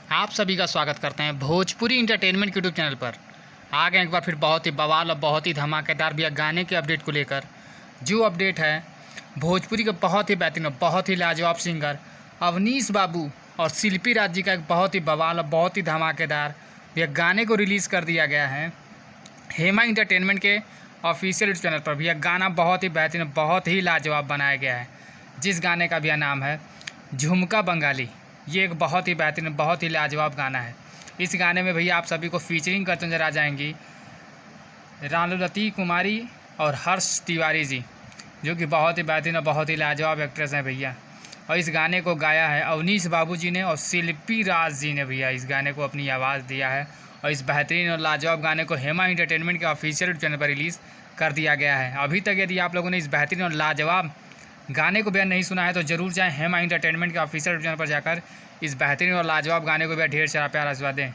आप सभी का स्वागत करते हैं भोजपुरी इंटरटेनमेंट यूट्यूब चैनल पर। आ गए एक बार फिर बहुत ही बवाल और बहुत ही धमाकेदार भैया गाने के अपडेट को लेकर। जो अपडेट है भोजपुरी के बहुत ही बेहतरीन और बहुत ही लाजवाब सिंगर अवनीश बाबू और शिल्पी राज जी का एक बहुत ही बवाल और बहुत ही धमाकेदार भैया गाने को रिलीज़ कर दिया गया है हेमा इंटरटेनमेंट के ऑफिशियल यूट्यूब चैनल पर। भैया गाना बहुत ही बेहतरीन बहुत ही लाजवाब बनाया गया है, जिस गाने का भैया नाम है झुमका बंगाली। ये एक बहुत ही बेहतरीन बहुत ही लाजवाब गाना है। इस गाने में भैया आप सभी को फीचरिंग करते नजर आ जाएंगी रानुलती कुमारी और हर्ष तिवारी जी, जो कि बहुत ही बेहतरीन और बहुत ही लाजवाब एक्ट्रेस हैं भैया। और इस गाने को गाया है अवनीश बाबू जी ने और शिल्पी राज जी ने भैया इस गाने को अपनी आवाज़ दिया है। और इस बेहतरीन और लाजवाब गाने को हेमा इंटरटेनमेंट के ऑफिशियल चैनल पर रिलीज़ कर दिया गया है। अभी तक यदि आप लोगों ने इस बेहतरीन और लाजवाब गाने को भैया नहीं सुना है तो ज़रूर जाएं हेमा इंटरटेनमेंट के ऑफिशियल चैनल पर जाकर इस बेहतरीन और लाजवाब गाने को भैया ढेर सारा प्यार आशीर्वाद दें।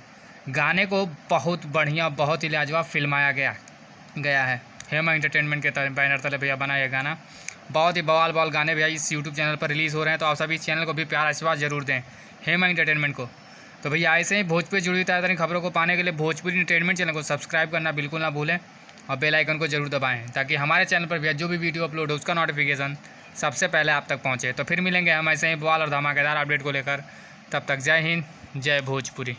गाने को बहुत बढ़िया बहुत ही लाजवाब फिल्माया गया है। हेमा इंटरटेनमेंट के बैनर तले भैया बना यह गाना। बहुत ही बवाल गाने भैया इस यूट्यूब चैनल पर रिलीज़ हो रहे हैं, तो आप सभी इस चैनल को भी प्यार आशीर्वाद जरूर दें हेमा इंटरटेनमेंट को। तो भैया ऐसे ही भोजपुरी जुड़ी हुई ताज़ा खबरों को पाने के लिए भोजपुरी इंटरटेनमेंट चैनल को सब्सक्राइब करना बिल्कुल ना भूलें और बेल आइकन को जरूर दबाएं, ताकि हमारे चैनल पर भैया जो भी वीडियो अपलोड हो उसका नोटिफिकेशन सबसे पहले आप तक पहुंचे। तो फिर मिलेंगे हम ऐसे ही बवाल और धमाकेदार अपडेट को लेकर। तब तक जय हिंद जय भोजपुरी।